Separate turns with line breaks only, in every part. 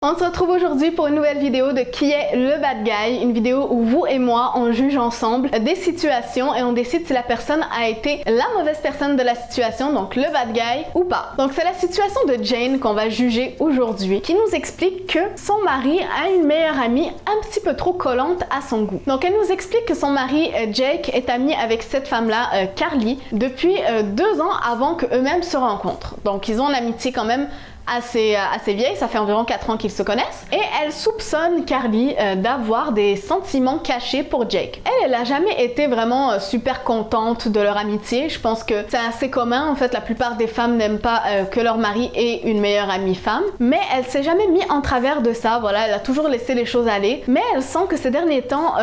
On se retrouve aujourd'hui pour une nouvelle vidéo de Qui est le bad guy, une vidéo où vous et moi on juge ensemble des situations et on décide si la personne a été la mauvaise personne de la situation, donc le bad guy ou pas. Donc c'est la situation de Jane qu'on va juger aujourd'hui, qui nous explique que son mari a une meilleure amie un petit peu trop collante à son goût. Donc elle nous explique que son mari Jake est ami avec cette femme-là, Carly, depuis 2 ans avant qu'eux-mêmes se rencontrent. Donc ils ont une amitié quand même assez vieille, ça fait environ 4 ans qu'ils se connaissent, et elle soupçonne Carly d'avoir des sentiments cachés pour Jake. Elle a jamais été vraiment super contente de leur amitié. Je pense que c'est assez commun, en fait, la plupart des femmes n'aiment pas que leur mari ait une meilleure amie femme, mais elle s'est jamais mise en travers de ça, voilà, elle a toujours laissé les choses aller, mais elle sent que ces derniers temps,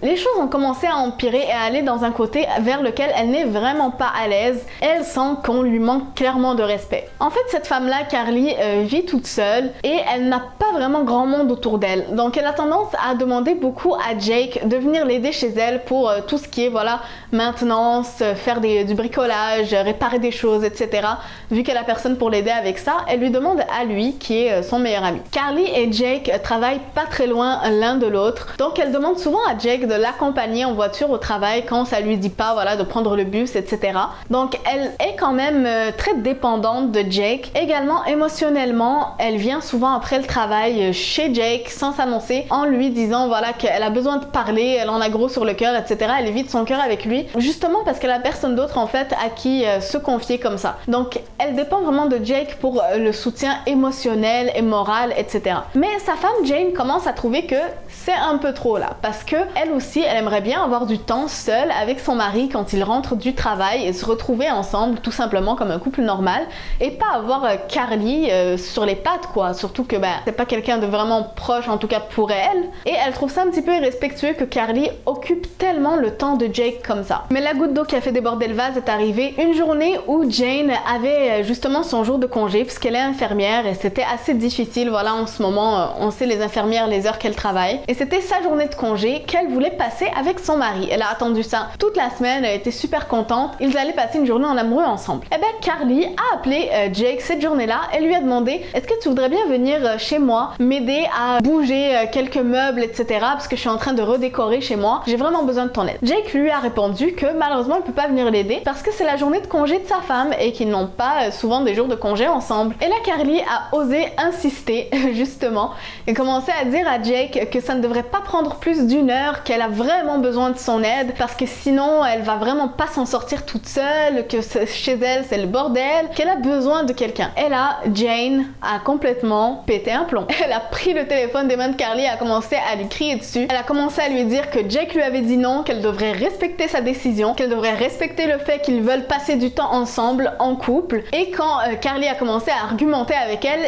les choses ont commencé à empirer et à aller dans un côté vers lequel elle n'est vraiment pas à l'aise. Elle sent qu'on lui manque clairement de respect. En fait, cette femme-là, Carly, vit toute seule et elle n'a pas vraiment grand monde autour d'elle. Donc elle a tendance à demander beaucoup à Jake de venir l'aider chez elle pour tout ce qui est, voilà, maintenance, faire du bricolage, réparer des choses, etc. Vu qu'elle a personne pour l'aider avec ça, elle lui demande à lui, qui est son meilleur ami. Carly et Jake travaillent pas très loin l'un de l'autre, donc elle demande souvent à Jake de l'accompagner en voiture au travail quand ça lui dit pas, voilà, de prendre le bus, etc. Donc elle est quand même très dépendante de Jake. Également émotionnellement, elle vient souvent après le travail chez Jake sans s'annoncer, en lui disant, voilà, qu'elle a besoin de parler, elle en a gros sur le cœur, etc. Elle vide son cœur avec lui, justement parce qu'elle a personne d'autre en fait à qui se confier comme ça. Donc elle dépend vraiment de Jake pour le soutien émotionnel et moral, etc. Mais sa femme Jane commence à trouver que c'est un peu trop là, parce que elle aussi, elle aimerait bien avoir du temps seule avec son mari quand il rentre du travail et se retrouver ensemble tout simplement comme un couple normal et pas avoir Carly sur les pattes, quoi. Surtout que c'est pas quelqu'un de vraiment proche, en tout cas pour elle, et elle trouve ça un petit peu irrespectueux que Carly occupe tellement le temps de Jake comme ça. Mais la goutte d'eau qui a fait déborder le vase est arrivée une journée où Jane avait justement son jour de congé puisqu'elle est infirmière et c'était assez difficile, voilà, en ce moment on sait les infirmières les heures qu'elles travaillent, et c'était sa journée de congé qu'elle voulait passer avec son mari. Elle a attendu ça toute la semaine, elle était super contente, ils allaient passer une journée en amoureux ensemble. Et Carly a appelé Jake cette journée-là et lui a demandé: est-ce que tu voudrais bien venir chez moi, m'aider à bouger quelques meubles, etc. parce que je suis en train de redécorer chez moi, j'ai vraiment besoin de ton aide. Jake lui a répondu que malheureusement il peut pas venir l'aider parce que c'est la journée de congé de sa femme et qu'ils n'ont pas souvent des jours de congé ensemble. Et là Carly a osé insister justement et commencé à dire à Jake que ça ne devrait pas prendre plus d'1 heure, qu'elle a vraiment besoin de son aide parce que sinon elle va vraiment pas s'en sortir toute seule, que chez elle c'est le bordel, qu'elle a besoin de quelqu'un. Et là, Jane a complètement pété un plomb. Elle a pris le téléphone des mains de Carly et a commencé à lui crier dessus. Elle a commencé à lui dire que Jake lui avait dit non, qu'elle devrait respecter sa décision, qu'elle devrait respecter le fait qu'ils veulent passer du temps ensemble en couple. Et quand Carly a commencé à argumenter avec elle,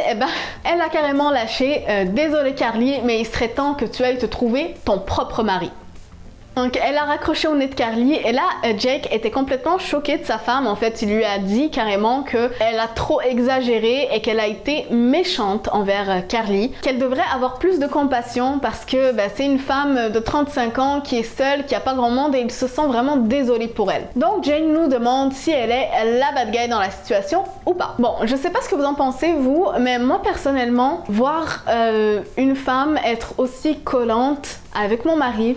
elle a carrément lâché: désolée Carly, mais il serait temps que tu ailles te trouver ton propre mari. Donc elle a raccroché au nez de Carly et là Jake était complètement choqué de sa femme. En fait, il lui a dit carrément qu'elle a trop exagéré et qu'elle a été méchante envers Carly, qu'elle devrait avoir plus de compassion parce que c'est une femme de 35 ans qui est seule, qui a pas grand monde, et il se sent vraiment désolé pour elle. Donc Jane nous demande si elle est la bad guy dans la situation ou pas. Bon, je sais pas ce que vous en pensez vous, mais moi personnellement, voir une femme être aussi collante avec mon mari,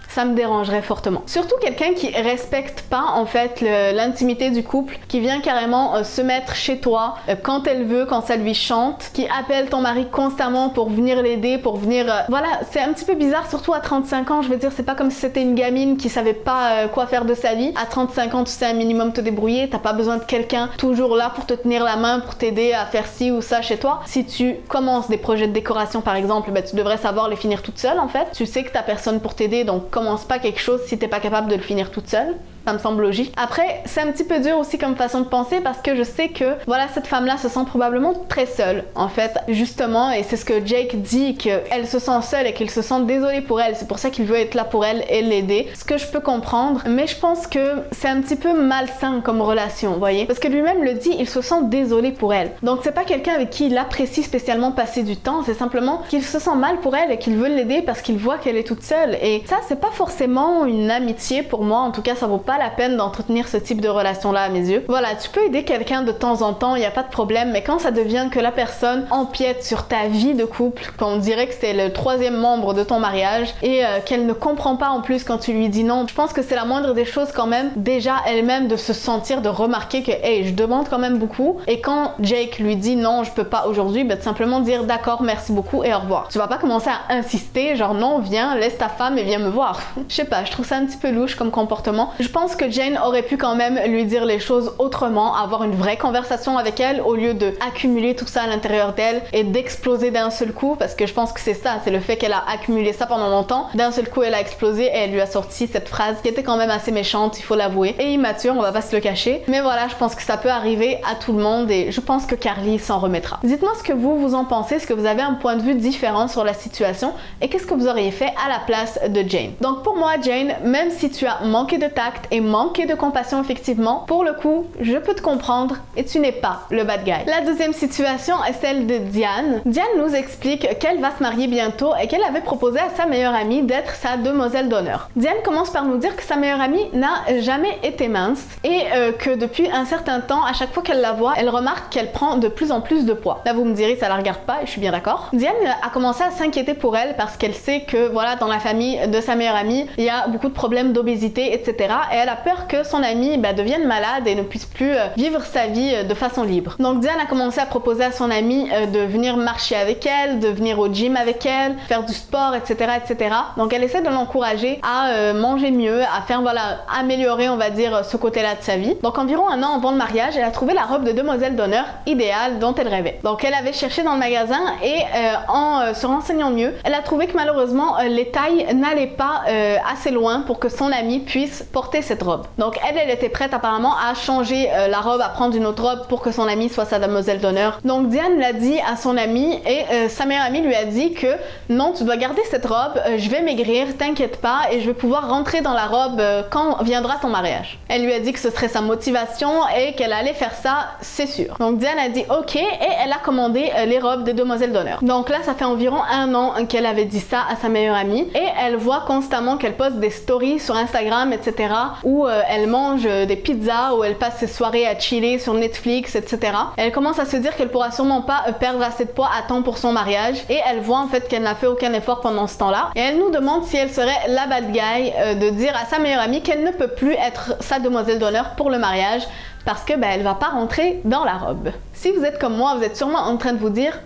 ça me dérangerait fortement. Surtout quelqu'un qui respecte pas en fait l'intimité du couple, qui vient carrément se mettre chez toi quand elle veut, quand ça lui chante, qui appelle ton mari constamment pour venir l'aider, pour venir... Voilà, c'est un petit peu bizarre, surtout à 35 ans, je veux dire, c'est pas comme si c'était une gamine qui savait pas quoi faire de sa vie. À 35 ans, tu sais un minimum te débrouiller, t'as pas besoin de quelqu'un toujours là pour te tenir la main, pour t'aider à faire ci ou ça chez toi. Si tu commences des projets de décoration par exemple, tu devrais savoir les finir toute seule en fait. Tu sais que t'as personne pour t'aider, donc commence pas quelque chose si t'es pas capable de le finir toute seule. Ça me semble logique. Après, c'est un petit peu dur aussi comme façon de penser parce que je sais que, voilà, cette femme-là se sent probablement très seule, en fait, justement, et c'est ce que Jake dit, qu'elle se sent seule et qu'il se sent désolé pour elle. C'est pour ça qu'il veut être là pour elle et l'aider. Ce que je peux comprendre, mais je pense que c'est un petit peu malsain comme relation, vous voyez? Parce que lui-même le dit, il se sent désolé pour elle. Donc c'est pas quelqu'un avec qui il apprécie spécialement passer du temps, c'est simplement qu'il se sent mal pour elle et qu'il veut l'aider parce qu'il voit qu'elle est toute seule. Et ça, c'est pas forcément une amitié pour moi, en tout cas, ça vaut pas pas la peine d'entretenir ce type de relation-là à mes yeux. Voilà, tu peux aider quelqu'un de temps en temps, il n'y a pas de problème, mais quand ça devient que la personne empiète sur ta vie de couple, qu'on dirait que c'est le 3e membre de ton mariage et qu'elle ne comprend pas en plus quand tu lui dis non, je pense que c'est la moindre des choses quand même, déjà elle-même de se sentir, de remarquer que hey, je demande quand même beaucoup, et quand Jake lui dit non, je peux pas aujourd'hui, ben, simplement dire d'accord, merci beaucoup et au revoir. Tu vas pas commencer à insister, genre non, viens, laisse ta femme et viens me voir. Je sais pas, je trouve ça un petit peu louche comme comportement. Je pense que Jane aurait pu quand même lui dire les choses autrement, avoir une vraie conversation avec elle au lieu de accumuler tout ça à l'intérieur d'elle et d'exploser d'un seul coup, parce que je pense que c'est ça, c'est le fait qu'elle a accumulé ça pendant longtemps. D'un seul coup, elle a explosé et elle lui a sorti cette phrase qui était quand même assez méchante, il faut l'avouer, et immature, on va pas se le cacher. Mais voilà, je pense que ça peut arriver à tout le monde et je pense que Carly s'en remettra. Dites-moi ce que vous en pensez, est-ce que vous avez un point de vue différent sur la situation et qu'est-ce que vous auriez fait à la place de Jane. Donc pour moi, Jane, même si tu as manqué de tact et manqué de compassion effectivement, pour le coup, je peux te comprendre et tu n'es pas le bad guy. La deuxième situation est celle de Diane. Diane nous explique qu'elle va se marier bientôt et qu'elle avait proposé à sa meilleure amie d'être sa demoiselle d'honneur. Diane commence par nous dire que sa meilleure amie n'a jamais été mince et que depuis un certain temps, à chaque fois qu'elle la voit, elle remarque qu'elle prend de plus en plus de poids. Là, vous me direz, ça la regarde pas et je suis bien d'accord. Diane a commencé à s'inquiéter pour elle parce qu'elle sait que voilà, dans la famille de sa meilleure amie, il y a beaucoup de problèmes d'obésité, etc. Et elle a peur que son amie devienne malade et ne puisse plus vivre sa vie de façon libre. Donc Diane a commencé à proposer à son amie de venir marcher avec elle, de venir au gym avec elle, faire du sport, etc., etc. Donc elle essaie de l'encourager à manger mieux, à faire voilà, améliorer, on va dire, ce côté-là de sa vie. Donc environ un an avant le mariage, elle a trouvé la robe de demoiselle d'honneur idéale dont elle rêvait. Donc elle avait cherché dans le magasin et en se renseignant mieux, elle a trouvé que malheureusement les tailles n'allaient pas assez loin pour que son amie puisse porter cette robe. Donc elle était prête apparemment à changer la robe, à prendre une autre robe pour que son amie soit sa demoiselle d'honneur. Donc Diane l'a dit à son amie et sa meilleure amie lui a dit que non, tu dois garder cette robe, je vais maigrir, t'inquiète pas et je vais pouvoir rentrer dans la robe quand viendra ton mariage. Elle lui a dit que ce serait sa motivation et qu'elle allait faire ça, c'est sûr. Donc Diane a dit ok et elle a commandé les robes des demoiselles d'honneur. Donc là, ça fait environ un an qu'elle avait dit ça à sa meilleure amie et elle voit constamment qu'elle poste des stories sur Instagram, etc. où elle mange des pizzas, où elle passe ses soirées à chiller sur Netflix, etc. Elle commence à se dire qu'elle pourra sûrement pas perdre assez de poids à temps pour son mariage et elle voit en fait qu'elle n'a fait aucun effort pendant ce temps-là et elle nous demande si elle serait la bad guy de dire à sa meilleure amie qu'elle ne peut plus être sa demoiselle d'honneur pour le mariage parce que elle va pas rentrer dans la robe. Si vous êtes comme moi, vous êtes sûrement en train de vous dire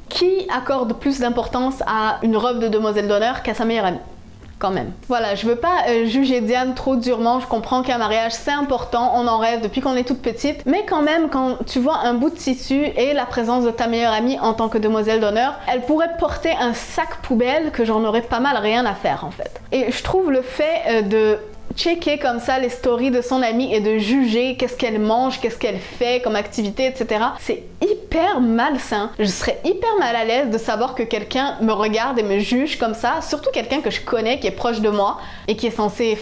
qui accorde plus d'importance à une robe de demoiselle d'honneur qu'à sa meilleure amie? Quand même. Voilà, je veux pas juger Diane trop durement, je comprends qu'un mariage c'est important, on en rêve depuis qu'on est toute petite, mais quand même quand tu vois un bout de tissu et la présence de ta meilleure amie en tant que demoiselle d'honneur, elle pourrait porter un sac poubelle que j'en aurais pas mal rien à faire en fait. Et je trouve le fait de checker comme ça les stories de son amie et de juger qu'est-ce qu'elle mange, qu'est-ce qu'elle fait comme activité, etc. C'est hyper malsain. Je serais hyper mal à l'aise de savoir que quelqu'un me regarde et me juge comme ça, surtout quelqu'un que je connais, qui est proche de moi et qui est censé,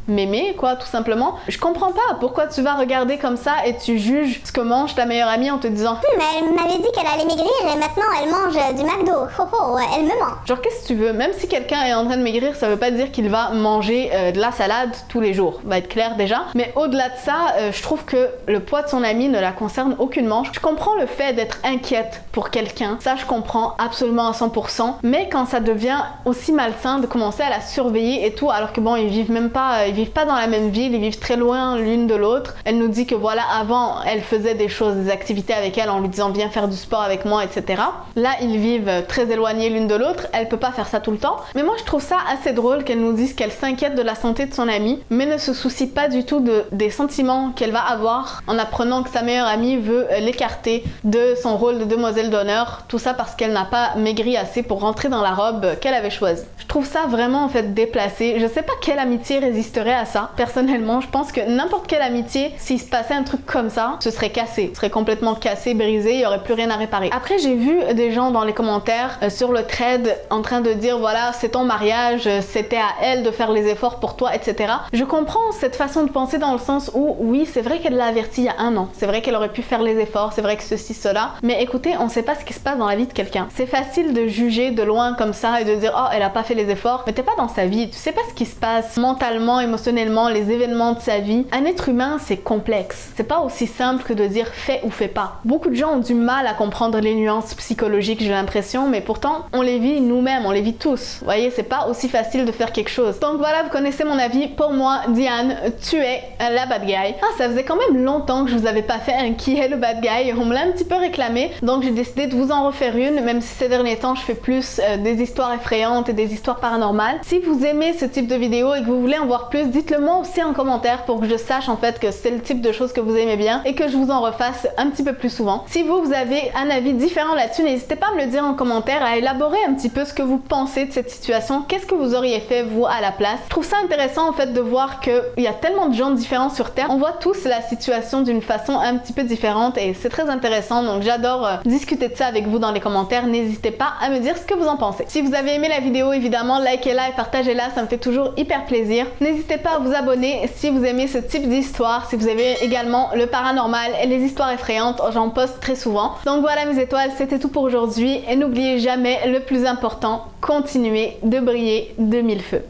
m'aimer, quoi, tout simplement. Je comprends pas pourquoi tu vas regarder comme ça et tu juges ce que mange ta meilleure amie en te disant
mais elle m'avait dit qu'elle allait maigrir et maintenant elle mange du McDo. Oh oh, elle me ment.
Genre, qu'est-ce que tu veux? Même si quelqu'un est en train de maigrir, ça veut pas dire qu'il va manger de la salade tous les jours. Va être clair déjà. Mais au-delà de ça, je trouve que le poids de son amie ne la concerne aucunement. Je comprends le fait d'être inquiète pour quelqu'un. Ça, je comprends absolument à 100%. Mais quand ça devient aussi malsain de commencer à la surveiller et tout, alors que bon, ils vivent pas dans la même ville, ils vivent très loin l'une de l'autre. Elle nous dit que voilà, avant, elle faisait des choses, des activités avec elle en lui disant viens faire du sport avec moi, etc. Là, ils vivent très éloignés l'une de l'autre. Elle peut pas faire ça tout le temps. Mais moi, je trouve ça assez drôle qu'elle nous dise qu'elle s'inquiète de la santé de son amie, mais ne se soucie pas du tout des sentiments qu'elle va avoir en apprenant que sa meilleure amie veut l'écarter de son rôle de demoiselle d'honneur. Tout ça parce qu'elle n'a pas maigri assez pour rentrer dans la robe qu'elle avait choisie. Je trouve ça vraiment en fait déplacé. Je sais pas quelle amitié résisterait à ça. Personnellement, je pense que n'importe quelle amitié, s'il se passait un truc comme ça, ce serait cassé. Ce serait complètement cassé, brisé, il y aurait plus rien à réparer. Après, j'ai vu des gens dans les commentaires sur le thread en train de dire voilà, c'est ton mariage, c'était à elle de faire les efforts pour toi, etc. cela. Je comprends cette façon de penser dans le sens où, oui, c'est vrai qu'elle l'a averti il y a 1 an. C'est vrai qu'elle aurait pu faire les efforts, c'est vrai que ceci, cela. Mais écoutez, on sait pas ce qui se passe dans la vie de quelqu'un. C'est facile de juger de loin comme ça et de dire, oh, elle a pas fait les efforts. Mais t'es pas dans sa vie. Tu sais pas ce qui se passe mentalement, émotionnellement, les événements de sa vie. Un être humain, c'est complexe. C'est pas aussi simple que de dire fais ou fais pas. Beaucoup de gens ont du mal à comprendre les nuances psychologiques, j'ai l'impression, mais pourtant, on les vit nous-mêmes, on les vit tous. Vous voyez, c'est pas aussi facile de faire quelque chose. Donc voilà, vous connaissez mon avis. Pour moi, Diane, tu es la bad guy. Ah, ça faisait quand même longtemps que je vous avais pas fait un qui est le bad guy. On me l'a un petit peu réclamé, donc j'ai décidé de vous en refaire une, même si ces derniers temps, je fais plus des histoires effrayantes et des histoires paranormales. Si vous aimez ce type de vidéo et que vous voulez en voir plus, dites-le moi aussi en commentaire pour que je sache en fait que c'est le type de choses que vous aimez bien et que je vous en refasse un petit peu plus souvent. Si vous avez un avis différent là-dessus, n'hésitez pas à me le dire en commentaire, à élaborer un petit peu ce que vous pensez de cette situation. Qu'est-ce que vous auriez fait vous à la place? Je trouve ça intéressant en fait de voir qu'il y a tellement de gens différents sur Terre. On voit tous la situation d'une façon un petit peu différente et c'est très intéressant. Donc j'adore discuter de ça avec vous dans les commentaires. N'hésitez pas à me dire ce que vous en pensez. Si vous avez aimé la vidéo, évidemment, likez-la et partagez-la. Ça me fait toujours hyper plaisir. N'hésitez pas à vous abonner si vous aimez ce type d'histoire. Si vous aimez également le paranormal et les histoires effrayantes, j'en poste très souvent. Donc voilà mes étoiles, c'était tout pour aujourd'hui. Et n'oubliez jamais le plus important, continuez de briller de 1000 feux.